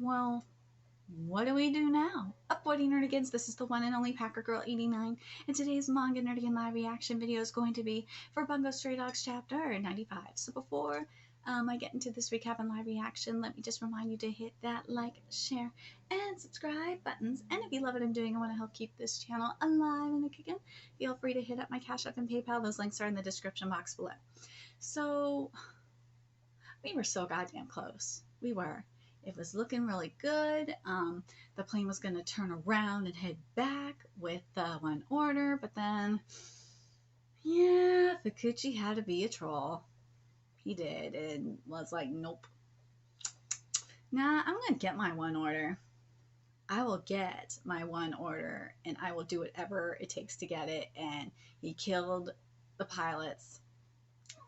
Well, what do we do now? Up, Woody Nerdigans, this is the one and only Packer Girl 89, and today's Manga Nerdigan live reaction video is going to be for Bungo Stray Dogs chapter 95. So before I get into this recap and live reaction, let me just remind you to hit that like, share, and subscribe buttons. And if you love what I'm doing and want to help keep this channel alive and kicking, feel free to hit up my Cash App and PayPal. Those links are in the description box below. So we were so goddamn close. We were. It was looking really good. The plane was going to turn around and head back with one order, but then, yeah, Fukuchi had to be a troll. He did, and was like, nope. Nah, I'm going to get my one order. I will get my one order, and I will do whatever it takes to get it. And he killed the pilots,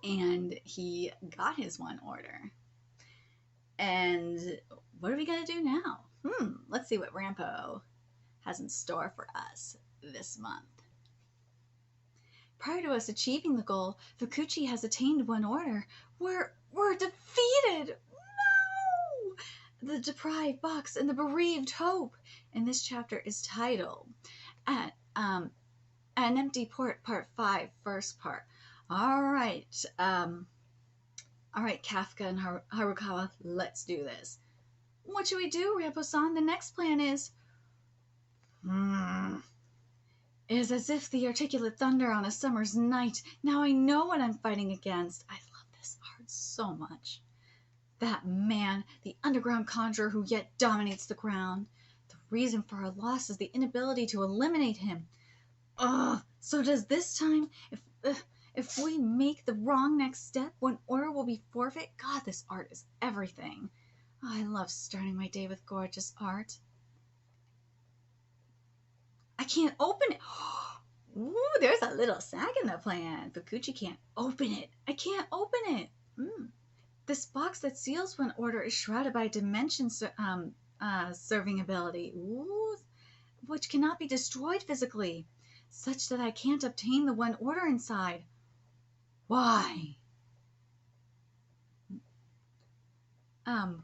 and he got his one order. And what are we going to do now? Let's see what Rampo has in store for us this month. Prior to us achieving the goal, Fukuchi has attained one order. We're defeated! No! The deprived box and the bereaved hope. And this chapter is titled At An Empty Port, Part 5, First Part. All right, Kafka and Harukawa, let's do this. What should we do, Rampo-san? The next plan is... It is as if the articulate thunder on a summer's night. Now I know what I'm fighting against. I love this art so much. That man, the underground conjurer who yet dominates the ground. The reason for our loss is the inability to eliminate him. So does this time, if we make the wrong next step, one order will be forfeit? God, this art is everything. Oh, I love starting my day with gorgeous art. I can't open it. Ooh, there's a little sag in the plan. Fukuchi can't open it. I can't open it. This box that seals one order is shrouded by dimension serving ability, which cannot be destroyed physically, such that I can't obtain the one order inside. Why?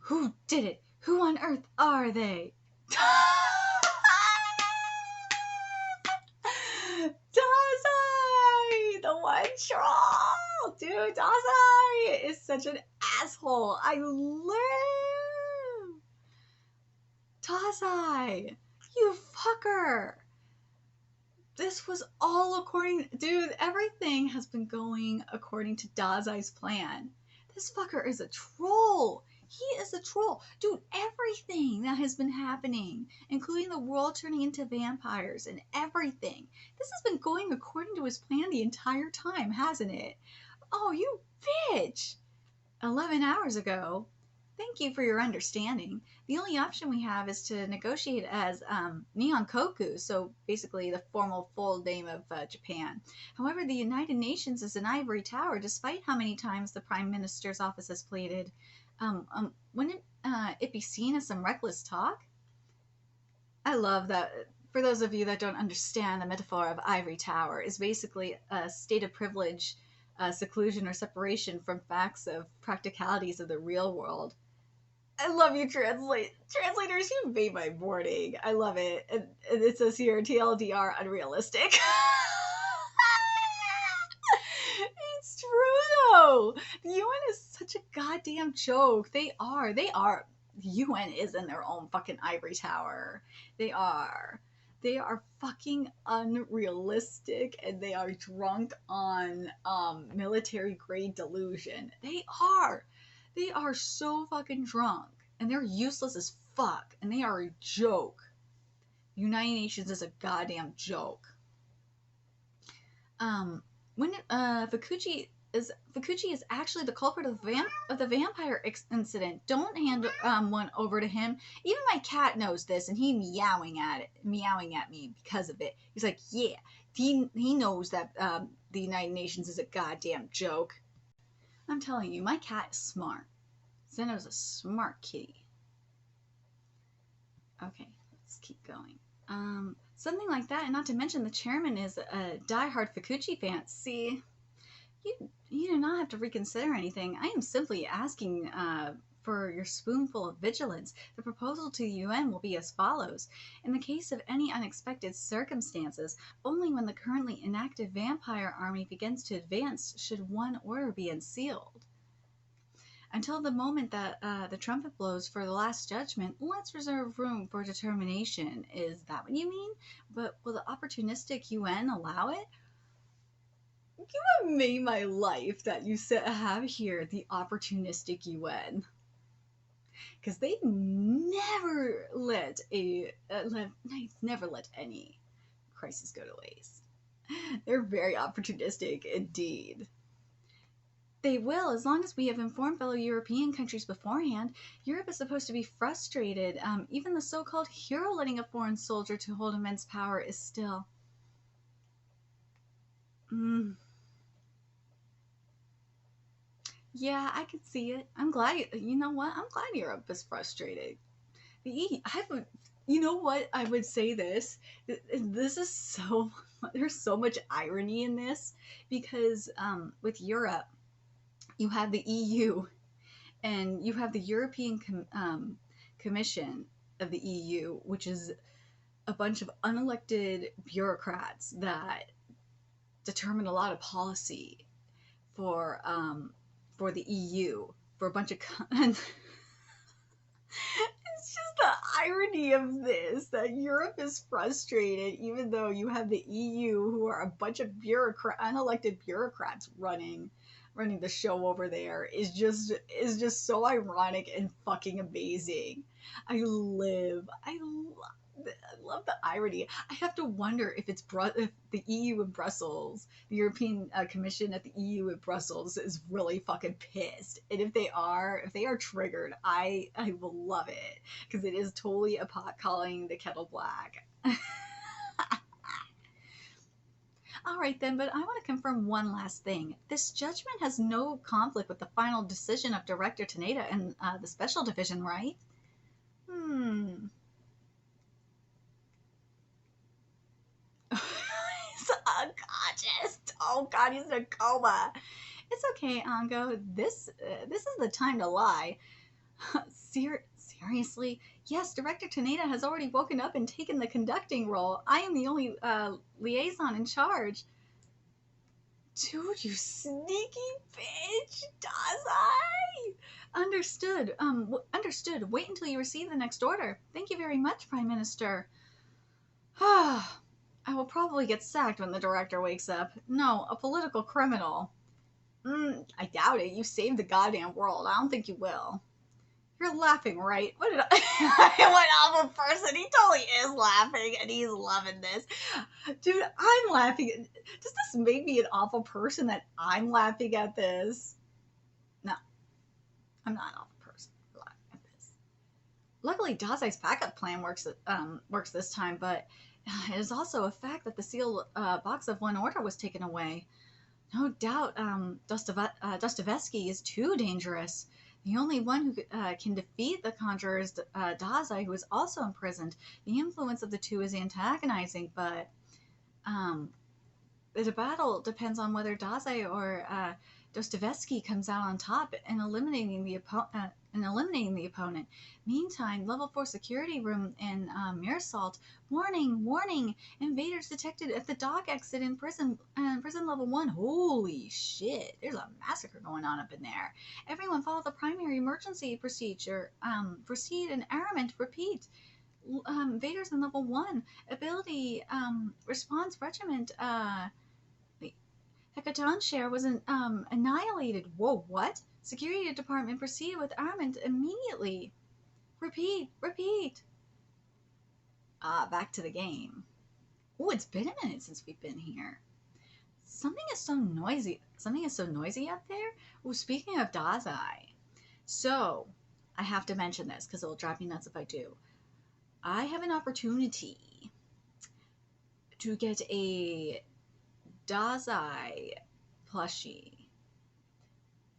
Who did it? Who on earth are they? Dazai! The one troll! Dude, Dazai is such an asshole. I live! Dazai! You fucker! This was all according... Dude, everything has been going according to Dazai's plan. This fucker is a troll. He is a troll. Dude, everything that has been happening, including the world turning into vampires and everything, this has been going according to his plan the entire time, hasn't it? Oh, you bitch! 11 hours ago. Thank you for your understanding. The only option we have is to negotiate as Nihonkoku, so basically the formal full name of Japan. However, the United Nations is an ivory tower, despite how many times the Prime Minister's office has pleaded. Wouldn't it be seen as some reckless talk? I love that. For those of you that don't understand, the metaphor of ivory tower is basically a state of privilege, seclusion, or separation from facts of practicalities of the real world. I love you, translators. You made my morning. I love it. And it says here, TLDR, unrealistic. It's true, though. The UN is such a goddamn joke. They are. The UN is in their own fucking ivory tower. They are. They are fucking unrealistic, and they are drunk on military-grade delusion. They are. They are so fucking drunk, and they're useless as fuck, and they are a joke. The United Nations is a goddamn joke. When Fukuchi is actually the culprit of the vampire incident. Don't hand one over to him. Even my cat knows this, and he's meowing at me because of it. He's like, yeah, he knows that the United Nations is a goddamn joke. I'm telling you, my cat is smart. Zeno's a smart kitty. Okay, let's keep going. Something like that, and not to mention the chairman is a diehard Fukuchi fan. See, you do not have to reconsider anything. I am simply asking for your spoonful of vigilance. The proposal to the UN will be as follows. In the case of any unexpected circumstances, only when the currently inactive vampire army begins to advance should one order be unsealed. Until the moment that the trumpet blows for the last judgment, let's reserve room for determination. Is that what you mean? But will the opportunistic UN allow it? You have made my life that you have here the opportunistic UN. Because they never let never let any crisis go to waste. They're very opportunistic indeed. They will, as long as we have informed fellow European countries beforehand. Europe is supposed to be frustrated. Even the so-called hero letting a foreign soldier to hold immense power is still... Yeah, I could see it. I'm glad, you know what? I'm glad Europe is frustrated. You know what? I would say this. This is so, there's so much irony in this because with Europe, you have the EU and you have the European Commission of the EU, which is a bunch of unelected bureaucrats that determine a lot of policy for the EU, for a bunch of it's just the irony of this, that Europe is frustrated even though you have the EU, who are a bunch of unelected bureaucrats running the show over there, is just so ironic and fucking amazing. I love the irony. I have to wonder if if the EU in Brussels, the European Commission at the EU in Brussels, is really fucking pissed. And if they are triggered, I will love it, because it is totally a pot calling the kettle black. All right then, but I want to confirm one last thing. This judgment has no conflict with the final decision of Director Taneda and the Special Division, right? He's unconscious. Oh God, he's in a coma. It's okay, Ango. This is the time to lie. Seriously? Yes, Director Taneda has already woken up and taken the conducting role. I am the only liaison in charge. Dude, you sneaky bitch, Dazai! Understood. Understood. Wait until you receive the next order. Thank you very much, Prime Minister. I will probably get sacked when the director wakes up. No, a political criminal. I doubt it. You saved the goddamn world. I don't think you will. You're laughing, right? What did what awful person. He totally is laughing, and he's loving this. Dude, I'm laughing. Does this make me an awful person that I'm laughing at this? No. I'm not an awful person for laughing at this. Luckily, Dazai's backup plan works this time, but it is also a fact that the sealed box of one order was taken away. No doubt Dostoevsky is too dangerous. The only one who can defeat the conjurer is Dazai, who is also imprisoned. The influence of the two is antagonizing, but the battle depends on whether Dazai or Dostoevsky comes out on top in eliminating the opponent. Meantime, level 4 security room in Mirsalt. Warning, warning! Invaders detected at the dock exit in prison level 1. Holy shit! There's a massacre going on up in there. Everyone follow the primary emergency procedure. Proceed and armament. Repeat. Invaders in level 1. Ability response regiment. Hekaton share was annihilated. Whoa, what? Security department proceeded with armament immediately. Repeat, repeat. Back to the game. Oh, it's been a minute since we've been here. Something is so noisy out there. Oh, speaking of Dazai. So, I have to mention this because it will drive me nuts if I do. I have an opportunity to get a Dazai plushie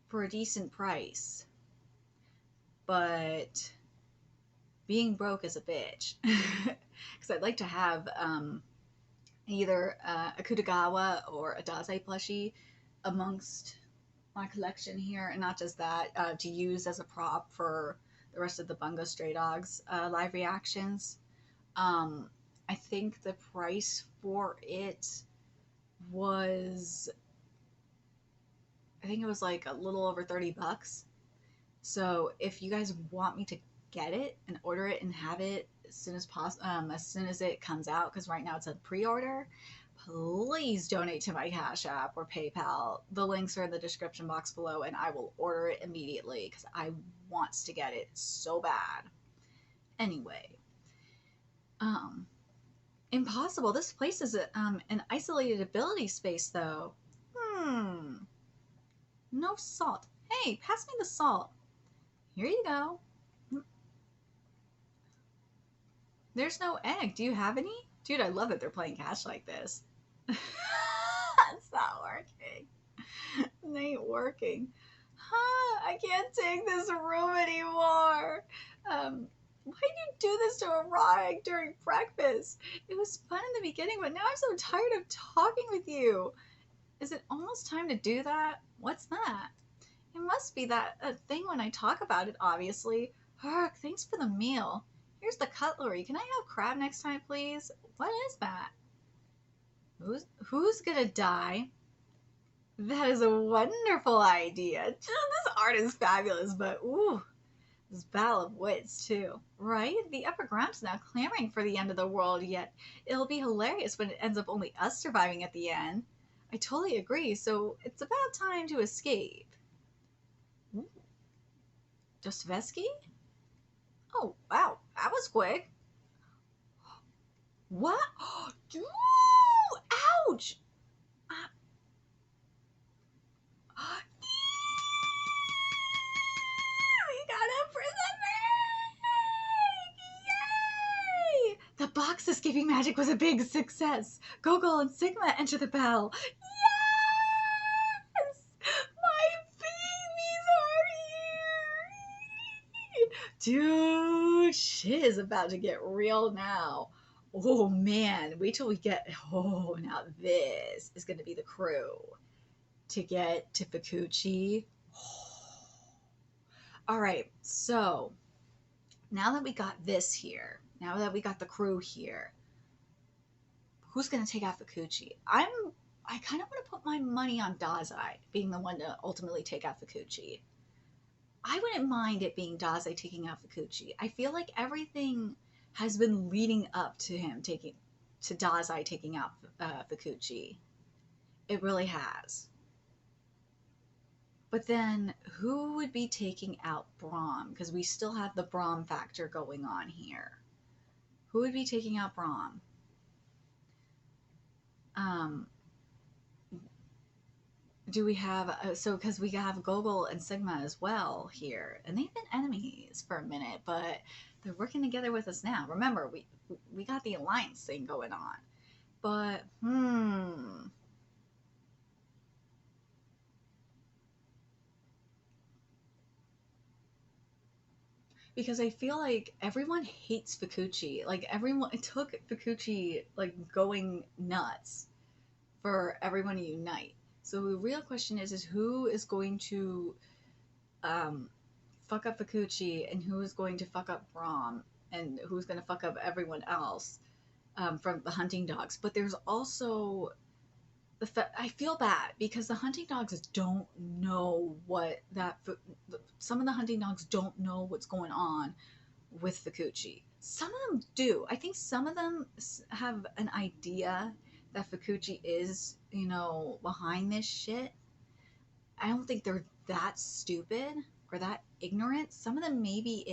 for a decent price, but being broke is a bitch, because I'd like to have either a Kutagawa or a Dazai plushie amongst my collection here, and not just that, to use as a prop for the rest of the Bungo Stray Dogs live reactions. Um, I think the price for it was, I think it was like a little over $30. So if you guys want me to get it and order it and have it as soon as possible, as soon as it comes out, because right now it's a pre-order, please donate to my Cash App or PayPal. The links are in the description box below, and I will order it immediately because I want to get it so bad. Anyway, um, impossible. This place is an isolated ability space, though. No salt. Hey, pass me the salt. Here you go. There's no egg. Do you have any? Dude, I love that they're playing catch like this. It's not working. It ain't working. I can't take this room anymore. Why did you do this to a raw egg during breakfast? It was fun in the beginning, but now I'm so tired of talking with you. Is it almost time to do that? What's that? It must be that thing when I talk about it, obviously. Ugh, thanks for the meal. Here's the cutlery. Can I have crab next time, please? What is that? Who's gonna die? That is a wonderful idea. This art is fabulous, but ooh, this battle of wits too, right? The upper ground's now clamoring for the end of the world, yet it'll be hilarious when it ends up only us surviving at the end. I totally agree, so it's about time to escape. Ooh. Dostoevsky? Oh, wow, that was quick. What? Ooh, ouch! We got a prison break! Yay! The box escaping magic was a big success. Gogol and Sigma enter the battle. Yes! My babies are here! Dude, shit is about to get real now. Oh man, wait till we get. Oh, now this is going to be the crew to get to Fukuchi. All right, so now that we got this here, now that we got the crew here, who's going to take out Fukuchi? I kind of want to put my money on Dazai being the one to ultimately take out Fukuchi. I wouldn't mind it being Dazai taking out Fukuchi. I feel like everything has been leading up to him Dazai taking out Fukuchi. It really has. But then who would be taking out Brahm? Because we still have the Brahm factor going on here. Who would be taking out Brahm? Do we have, because we have Gogol and Sigma as well here, and they've been enemies for a minute, but they're working together with us now. Remember, we got the alliance thing going on. But, because I feel like everyone hates Fukuchi. Like, it took Fukuchi, like, going nuts for everyone to unite. So the real question is who is going to fuck up Fukuchi, and who is going to fuck up Brahm, and who's going to fuck up everyone else from the hunting dogs. But there's also I feel bad because the hunting dogs don't know some of the hunting dogs don't know what's going on with Fukuchi. Some of them do. I think some of them have an idea that Fukuchi is, behind this shit. I don't think they're that stupid or that ignorant. Some of them maybe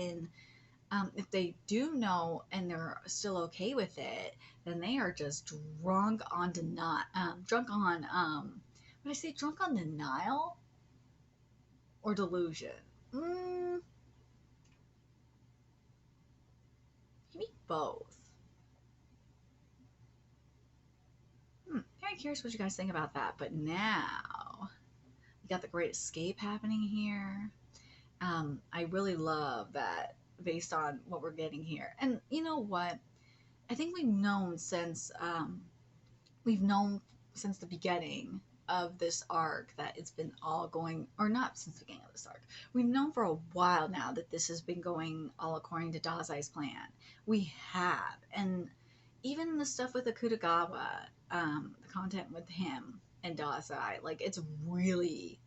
if they do know and they're still okay with it, then they are just drunk on drunk on denial or delusion. Maybe both. Very curious what you guys think about that. But now we got the Great Escape happening here. I really love that based on what we're getting here. And you know what? I think we've known since the beginning of this arc that it's been all going, or not since the beginning of this arc. We've known for a while now that this has been going all according to Dazai's plan. We have. And even the stuff with Akutagawa, the content with him and Dazai, like, it's really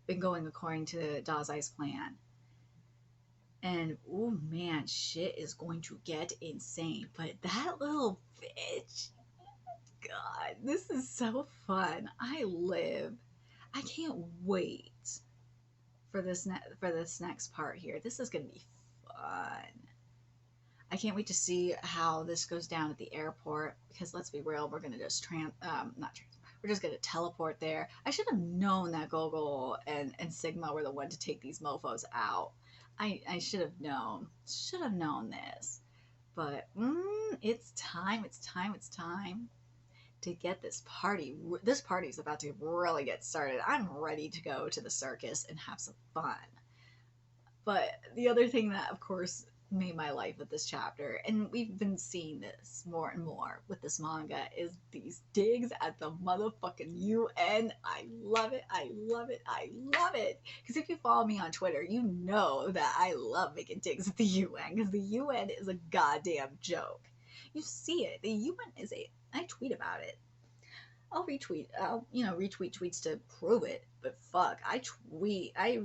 been going according to Dazai's plan. And oh man, shit is going to get insane. But that little bitch, God, this is so fun. I can't wait for this next part here. This is gonna be fun. I can't wait to see how this goes down at the airport, because let's be real, we're gonna just we're just gonna teleport there. I should have known that Gogol and Sigma were the one to take these mofos out. I should have known. Should have known this. But it's time to get this party. This party is about to really get started. I'm ready to go to the circus and have some fun. But the other thing that, of course, made my life with this chapter, and we've been seeing this more and more with this manga, is these digs at the motherfucking UN. I love it. I love it. I love it. Because if you follow me on Twitter, you know that I love making digs at the UN, because the UN is a goddamn joke. You see it. The UN is I tweet about it. I'll retweet, retweet tweets to prove it. But fuck, I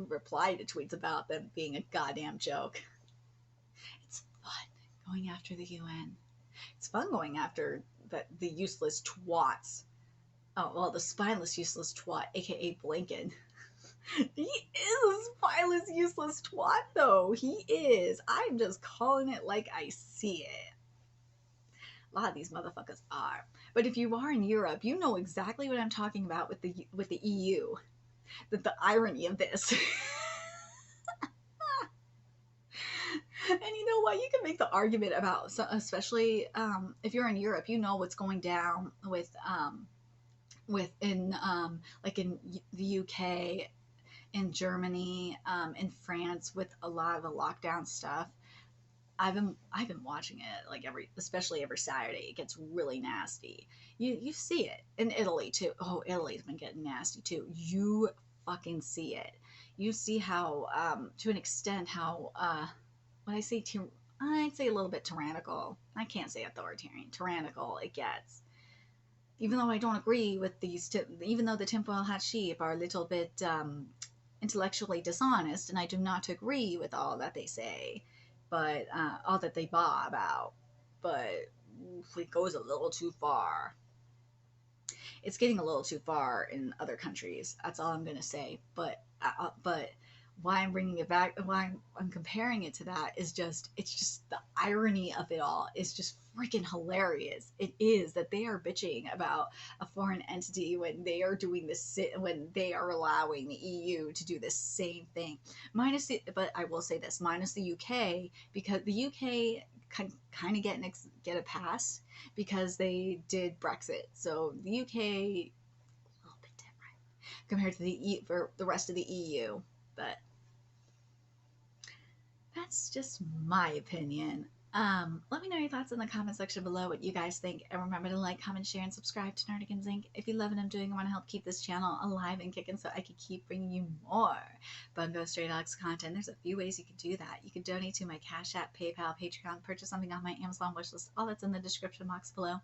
reply to tweets about them being a goddamn joke. It's fun going after the UN. It's fun going after the useless twats. Oh, well, the spineless useless twat, aka Blinken. He is a spineless useless twat, though. He is. I'm just calling it like I see it. A lot of these motherfuckers are. But if you are in Europe, you know exactly what I'm talking about with the EU. The irony of this. And you know what? You can make the argument about, especially if you're in Europe, you know what's going down in the UK, in Germany, in France, with a lot of the lockdown stuff. I've been watching it especially every Saturday. It gets really nasty. You see it in Italy too. Oh, Italy's been getting nasty too. You fucking see it. You see how to an extent how when I say I'd say a little bit tyrannical. I can't say authoritarian. Tyrannical it gets. Even though I don't agree with even though the tinfoil hat sheep are a little bit intellectually dishonest, and I do not agree with all that they say. But all that they baw about, but it goes a little too far. It's getting a little too far in other countries. That's all I'm gonna say. But why I'm bringing it back, why I'm comparing it to that is it's just the irony of it all is just freaking hilarious. It is that they are bitching about a foreign entity when they are doing this, when they are allowing the EU to do the same thing. But I will say this, minus the UK, because the UK kind of get a pass because they did Brexit. So the UK a little bit different compared to for the rest of the EU, but that's just my opinion. Let me know your thoughts in the comment section below, what you guys think, and remember to like, comment, share, and subscribe to Nerdigans Inc. If you love what I'm doing and want to help keep this channel alive and kicking so I can keep bringing you more Bungo Stray Dogs content. There's a few ways you can do that. You can donate to my Cash App, PayPal, Patreon, purchase something on my Amazon wishlist. All that's in the description box below.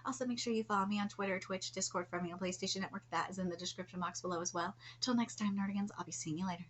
Also, make sure you follow me on Twitter, Twitch, Discord, Friendly, and PlayStation Network. That is in the description box below as well. Till next time, Nerdigans, I'll be seeing you later.